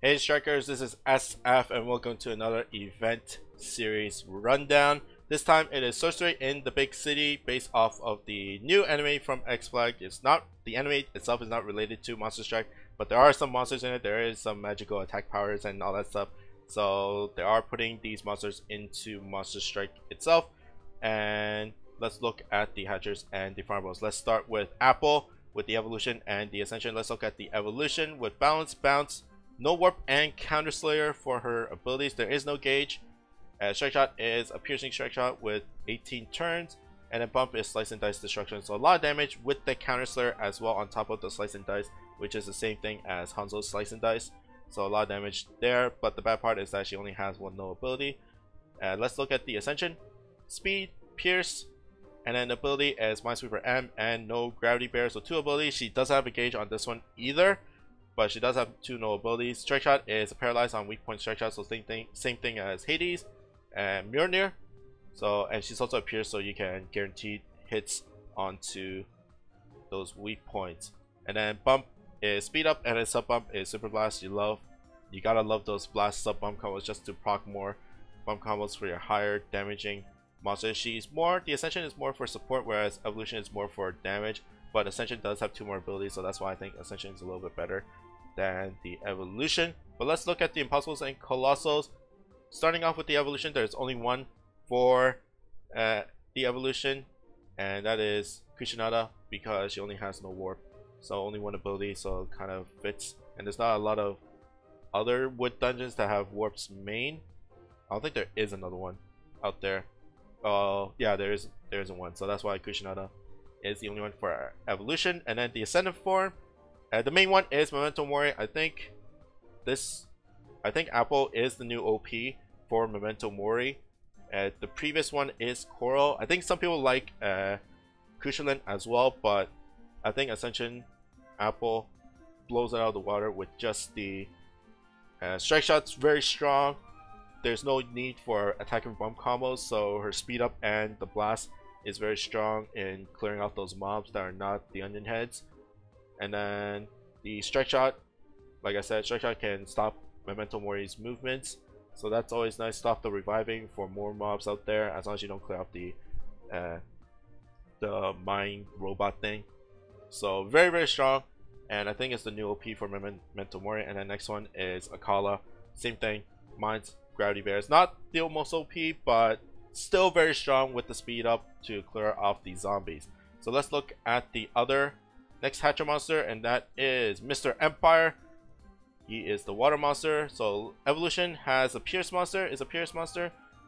Hey strikers, this is SF and welcome to another event series rundown. This time it is Sorcery in the big city based off of the new anime from X-Flag. It's not, the anime itself is not related to Monster Strike, but there are some monsters in it. There is some magical attack powers and all that stuff. So they are putting these monsters into Monster Strike itself. And let's look at the hatchers and the farmables. Let's start with Apple with the evolution and the ascension. Let's look at the evolution with balance, bounce, no warp, and counter slayer for her abilities. There is no gauge. Strike shot is a piercing strike shot with 18 turns, and then bump is slice and dice destruction. So a lot of damage with the counter slayer as well on top of the slice and dice, which is the same thing as Hanzo's slice and dice. So a lot of damage there, but the bad part is that she only has one no ability. Let's look at the ascension. Speed, pierce, and then ability is Minesweeper M and no gravity bear. So two abilities. She doesn't have a gauge on this one either, but she does have two no abilities. Strike shot is a paralyzed on weak point strike shot, so same thing as Hades and Mjolnir. So, and she's also a pierce, so you can guarantee hits onto those weak points. And then bump is speed up, and then sub bump is super blast. You gotta love those blast sub bump combos just to proc more bump combos for your higher damaging monsters. The ascension is more for support, whereas evolution is more for damage. But ascension does have two more abilities, so that's why I think ascension is a little bit better than the evolution. But let's look at the impossibles and colossals. Starting off with the evolution, there's only one for the evolution, and that is Kushinada, because she only has no warp, so only one ability, so it kind of fits. And there's not a lot of other wood dungeons that have warps main. I don't think there is another one out there. Yeah, there isn't one, so that's why Kushinada is the only one for evolution. And then the ascendant form, the main one is Memento Mori. I think Apple is the new OP for Memento Mori. The previous one is Coral. I think some people like Kushalin as well, but I think Ascension Apple blows it out of the water with just the strike shots. Very strong. There's no need for attacking bump combos, so her speed up and the blast is very strong in clearing out those mobs that are not the onion heads. And then the strike shot, like I said, strike shot can stop Memento Mori's movements, so that's always nice. Stop the reviving for more mobs out there, as long as you don't clear out the mine robot thing. So very strong, and I think it's the new OP for Memento Mori. And then next one is Akala. Same thing, mines, gravity bears. Not the most OP, but still very strong with the speed up to clear off the zombies. So let's look at the other next hatcher monster, and that is Mr. Empire. He is the water monster. So evolution has a pierce monster,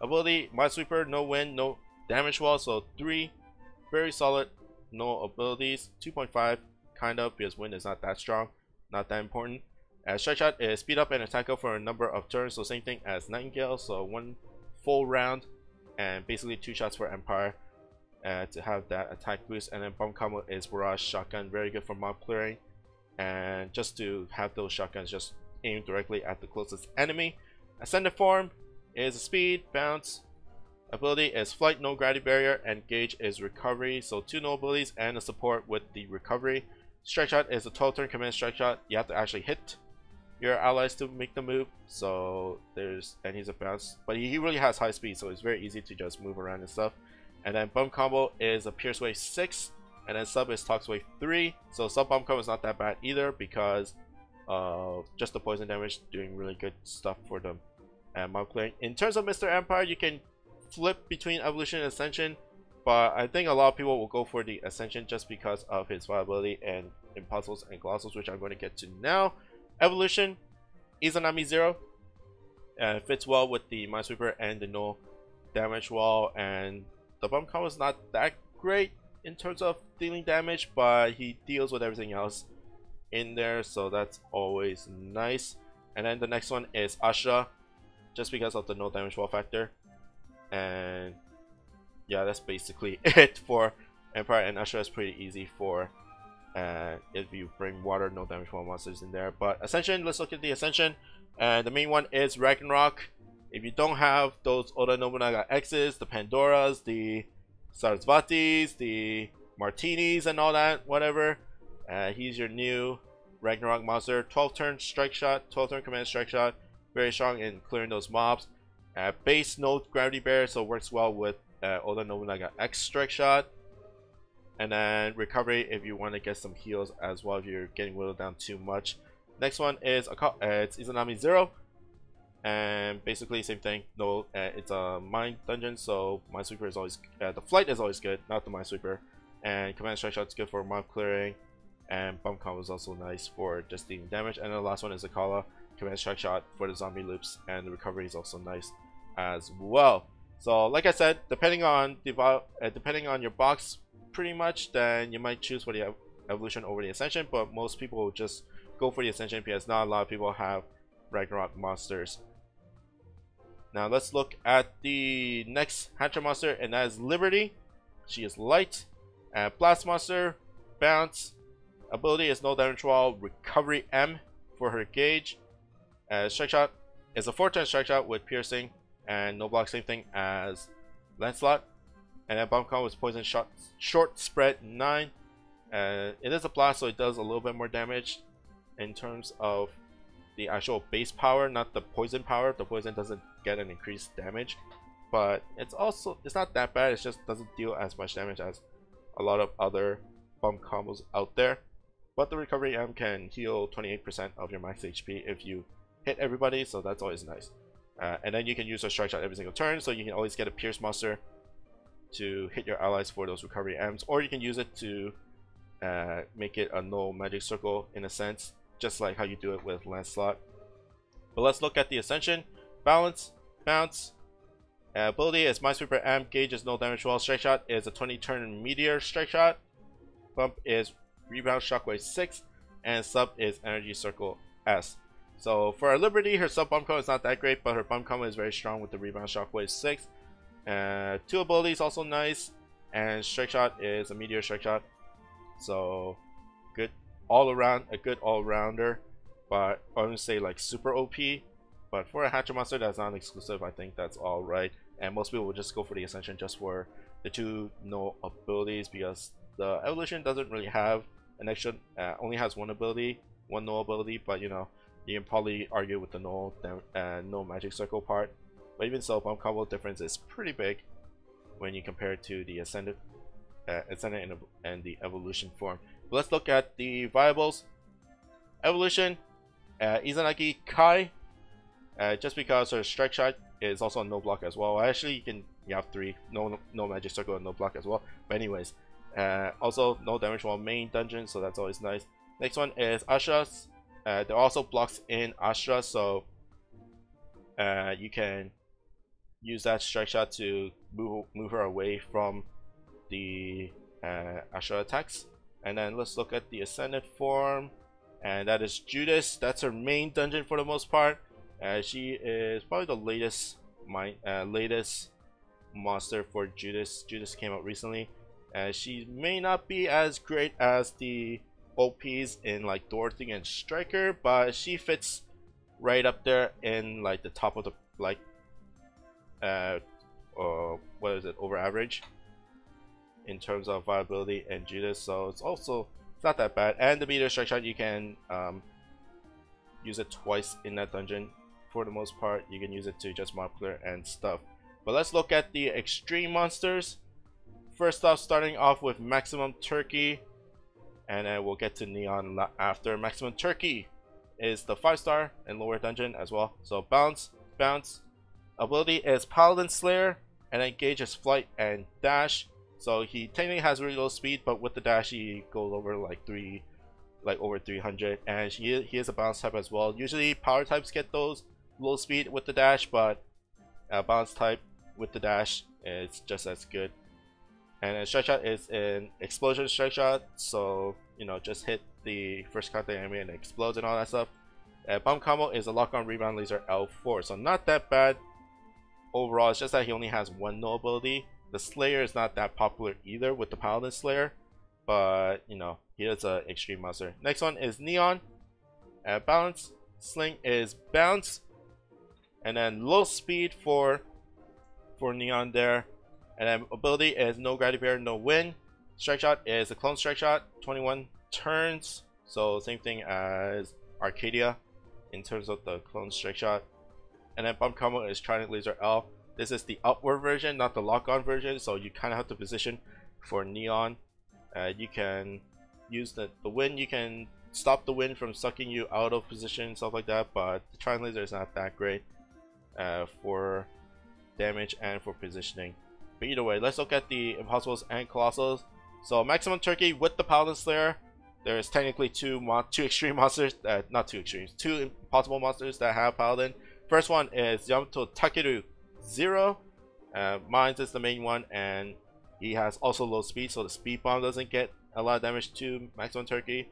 ability Minesweeper, no wind, no damage wall, so 3 very solid no abilities. 2.5 kind of, because wind is not that strong, not that important. Strike shot is speed up and attack up for a number of turns, so same thing as Nightingale, so 1 full round and basically 2 shots for Empire to have that attack boost. And then bump combo is Barrage Shotgun, very good for mob clearing, and just to have those shotguns just aim directly at the closest enemy. Ascendant form is speed, bounce, ability is flight, no gravity barrier, and gauge is recovery, so 2 no abilities and a support with the recovery. Strike shot is a 12 turn command strike shot. You have to actually hit your allies to make the move, so and he's a bounce, but he really has high speed, so it's very easy to just move around and stuff. And then bump combo is a pierce wave 6, and then sub is tox wave 3. So sub bump combo is not that bad either, because just the poison damage doing really good stuff for them and mob clearing. In terms of Mr. Empire, you can flip between evolution and ascension, but I think a lot of people will go for the ascension just because of his viability and impossibles and colossals, which I'm going to get to now. Evolution, Izanami 0, fits well with the Minesweeper and the no damage wall, and the bump combo is not that great in terms of dealing damage, but he deals with everything else in there, so that's always nice. And then the next one is Asha, just because of the no damage wall factor. And yeah, that's basically it for Empire, and Asha is pretty easy for if you bring water, no damage wall monsters in there. But Ascension, let's look at the Ascension, and the main one is Ragnarok. If you don't have those Oda Nobunaga X's, the Pandoras, the Sarasvatis, the Martinis and all that, whatever, he's your new Ragnarok monster. 12 turn strike shot, 12 turn command strike shot. Very strong in clearing those mobs. Base no gravity bear, so works well with Oda Nobunaga X strike shot. And then recovery if you want to get some heals as well if you're getting whittled down too much. Next one is it's Izanami 0. And basically same thing. No, it's a mine dungeon, so Minesweeper is always the flight is always good, not the Minesweeper. And command strike shot is good for mob clearing, and bump combo is also nice for just dealing damage. And the last one is Akala, command strike shot for the zombie loops, and the recovery is also nice as well. So like I said, depending on your box, pretty much, then you might choose for the evolution over the ascension. But most people will just go for the ascension because not a lot of people have Ragnarok monsters. Now let's look at the next Hatcher monster, and that is Liberty. She is light. Blast monster, bounce. Ability is no damage wall, recovery M for her gauge. Strike shot is a 4-turn strike shot with piercing and no block, same thing as Lancelot. And then bomb combo is poison shot, short spread 9. It is a blast, so it does a little bit more damage in terms of the actual base power, not the poison power. The poison doesn't get an increased damage, but it's not that bad. It just doesn't deal as much damage as a lot of other bomb combos out there. But the recovery M can heal 28% of your max HP if you hit everybody, so that's always nice. And then you can use a strike shot every single turn, so you can always get a pierce monster to hit your allies for those recovery M's, or you can use it to make it a no magic circle in a sense, just like how you do it with Lancelot. But let's look at the ascension. Balance, bounce. Ability is Minesweeper M. Gauge is no damage wall. Strike shot is a 20-turn meteor strike shot. Bump is rebound shockwave 6, and sub is energy circle S. So for our Liberty, her sub bump combo is not that great, but her bump combo is very strong with the rebound shockwave 6. 2 abilities also nice, and strike shot is a meteor strike shot. So good all around, a good all-rounder, but I wouldn't say like super OP. But for a Hatcher monster that's not exclusive, I think that's all right. And most people will just go for the ascension just for the 2 no abilities, because the evolution doesn't really have an extra, only has 1 ability, 1 no ability. But you know, you can probably argue with the no magic circle part. But even so, bump combo difference is pretty big when you compare it to the ascendant and the evolution form. But let's look at the viables. Evolution, Izanagi Kai. Just because her strike shot is also a no block as well. Actually, you have 3 no magic circle and no block as well. But anyways, also no damage wall main dungeon, so that's always nice. Next one is Asha's. There are also blocks in Astra, so you can use that strike shot to move her away from the Astra attacks. And then let's look at the ascended form, and that is Judas. That's her main dungeon for the most part. She is probably the latest monster for Judas. Judas came out recently. She may not be as great as the OPs in like Dorothy and Striker, but she fits right up there in like the top of the like what is it, over average in terms of viability and Judas. So it's not that bad. And the meteor strike shot, you can use it twice in that dungeon. For the most part, you can use it to just mob clear and stuff. But let's look at the extreme monsters. First off, starting off with Maximum Turkey, and then we'll get to Neon after. Maximum Turkey is the 5-star and lower dungeon as well. So bounce. Ability is Paladin Slayer, and then gauge is flight and dash. So he technically has really low speed, but with the dash he goes over like over 300, and he is a bounce type as well. Usually power types get those low speed with the dash, but bounce type with the dash is just as good. And then strike shot is an explosion strike shot, so you know, just hit the first contact enemy and it explodes and all that stuff. Bomb combo is a lock on rebound laser L4, so not that bad overall. It's just that he only has 1 no ability. The Slayer is not that popular either with the Paladin Slayer, but you know, he is an extreme monster. Next one is Neon. Balance. Sling is bounce, and then low speed for Neon there. And then ability is no gravity bear, no wind. Strike shot is a clone strike shot, 21 turns. so same thing as Arcadia in terms of the clone strike shot. And then bump combo is Trident Laser L. This is the upward version, not the lock-on version, so you kind of have to position for Neon. You can use the wind, you can stop the wind from sucking you out of position, stuff like that, but the Trident Laser is not that great for damage and for positioning. But either way, let's look at the Impossibles and Colossals. So Maximum Turkey with the Paladin Slayer, there's technically two extreme monsters, not two extremes, two impossible monsters that have Paladin. First one is Yamato Takeru 0. Mines is the main one, and he has also low speed, so the speed bomb doesn't get a lot of damage to Maximum Turkey.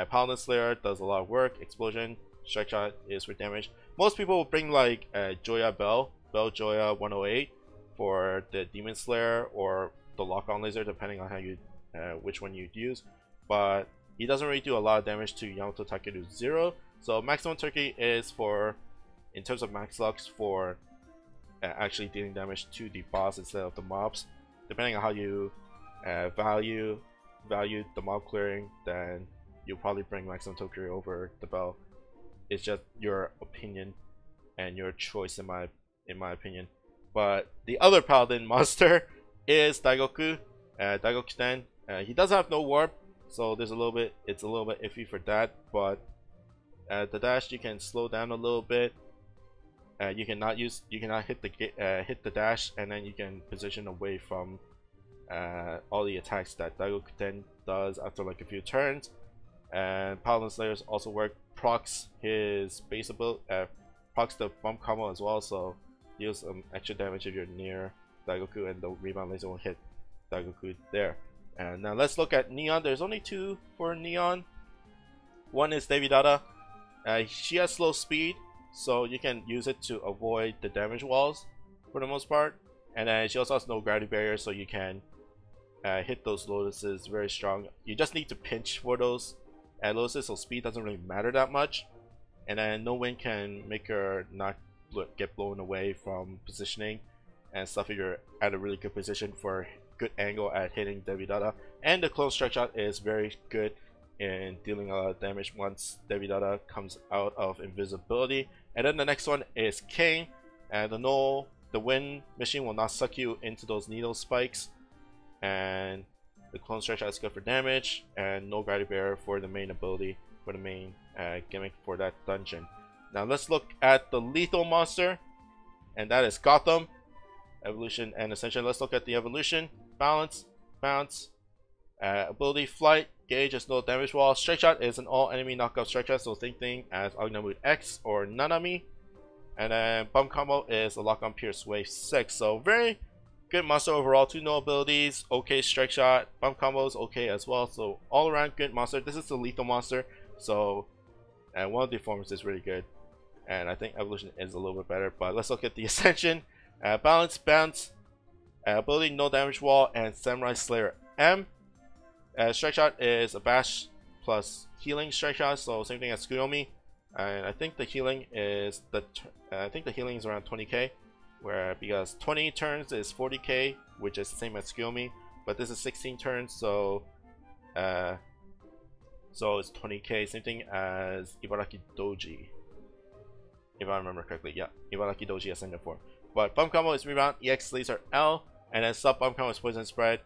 Paladin Slayer does a lot of work. Explosion, strike shot is for damage. Most people will bring like Joya Bell Joya 108 for the Demon Slayer or the lock-on laser, depending on how you which one you'd use. But he doesn't really do a lot of damage to Yamato Takeru 0. So Maximum Turkey is for, in terms of max lux, for actually dealing damage to the boss instead of the mobs. Depending on how you value the mob clearing, then you'll probably bring Maximum Turkey over the Bell. It's just your opinion and your choice, in my opinion. But the other Paladin monster is Daigoku, Daigokuten. He does have no warp, so it's a little bit iffy for that. But the dash, you can slow down a little bit. You cannot hit the dash, and then you can position away from all the attacks that Daigokuten does after like a few turns. And Paladin Slayers also work, procs his base ability, procs the bump combo as well, so deals some extra damage if you're near Daigoku, and the rebound laser will hit Daigoku there. And now let's look at Neon. There's only two for Neon. One is Davidata. She has slow speed, so you can use it to avoid the damage walls for the most part. And then she also has no gravity barrier, so you can hit those lotuses very strong. You just need to pinch for those lotuses, so speed doesn't really matter that much. And then no wind can make her not get blown away from positioning and stuff if you're at a really good position for good angle at hitting Davidata. And the clone strike shot is very good in dealing a lot of damage once Davidata comes out of invisibility. And then the next one is King, and the wind machine will not suck you into those needle spikes, and the clone strike shot is good for damage, and no gravity barrier for the main ability, for the main gimmick for that dungeon. Now let's look at the lethal monster, and that is Gotham Evolution and Ascension. Let's look at the evolution. Balance, bounce, ability flight, gauge is no damage wall. Strike shot is an all enemy knockout strike shot, so same thing as Agnamood X or Nanami. And then bump combo is a lock on pierce wave 6. So very good monster overall. 2 no abilities, okay strike shot, bump combos okay as well. So all around good monster. This is the lethal monster, so one of the forms is really good, and I think evolution is a little bit better. But let's look at the ascension. Balance, bounce, ability no damage wall, and Samurai Slayer M. Strike shot is a bash plus healing strike shot, so same thing as Tsukuyomi. And I think the healing is around 20k, where because 20 turns is 40k, which is the same as Tsukuyomi, but this is 16 turns, so it's 20k. Same thing as Ibaraki Doji, if I remember correctly. Yeah, Ibaraki Doji ascended form. But bump combo is rebound, EX laser L, and then sub bump combo is poison spread.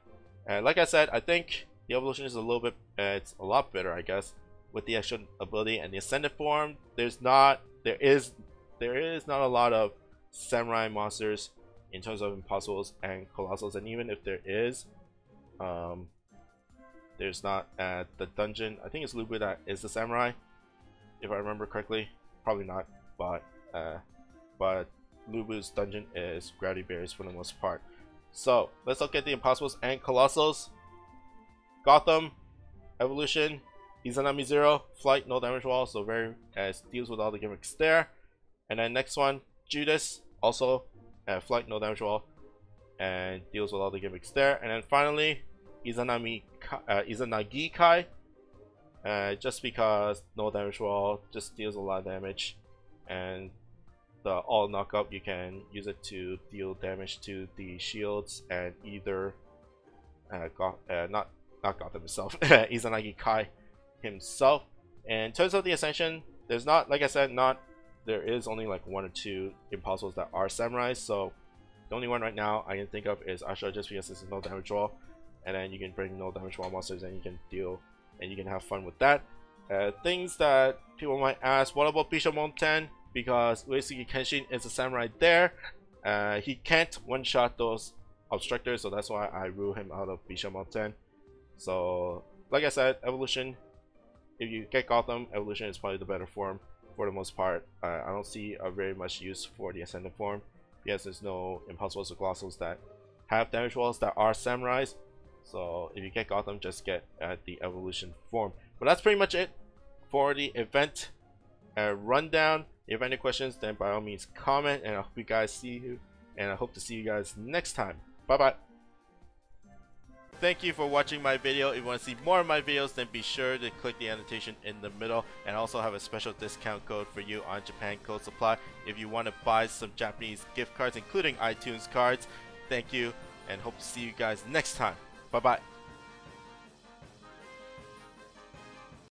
And like I said, I think the evolution is a little bit, it's a lot better, I guess, with the extra ability. And the ascended form, there is not a lot of samurai monsters in terms of impossibles and colossals, and even if there is, there's not the dungeon. I think it's Lubu that is the samurai, if I remember correctly. Probably not, but Lubu's dungeon is gravity barriers for the most part. So let's look at the impossibles and colossals. Gotham Evolution, Izanami 0, flight, no damage wall, so very deals with all the gimmicks there. And then next one, Judas, also flight, no damage wall, and deals with all the gimmicks there. And then finally, Izanagi Kai, just because no damage wall, just deals a lot of damage, and the all knockup, you can use it to deal damage to the shields and either not Gotham itself, Izanagi Kai himself. And in terms of the Ascension, there's not, like I said, there is only like 1 or 2 impossibles that are samurais. So the only one right now I can think of is Asha, just because it's no damage roll, and then you can bring no damage roll monsters and you can deal and you can have fun with that. Things that people might ask, what about Bishamon 10? Because basically Kenshin is a samurai there. He can't one-shot those obstructors, so that's why I rule him out of Bishamon 10. So like I said, Evolution, if you get Gotham, Evolution is probably the better form for the most part. I don't see very much use for the Ascendant form, because there's no impossibles or colossals that have damage walls that are samurais. So if you get Gotham, just get the Evolution form. But that's pretty much it for the event rundown. If you have any questions, then by all means comment, and I hope you guys see you, and I hope to see you guys next time. Bye bye. Thank you for watching my video. If you want to see more of my videos, then be sure to click the annotation in the middle, and also have a special discount code for you on JapanCodeSupply if you want to buy some Japanese gift cards, including iTunes cards. Thank you, and hope to see you guys next time. Bye bye.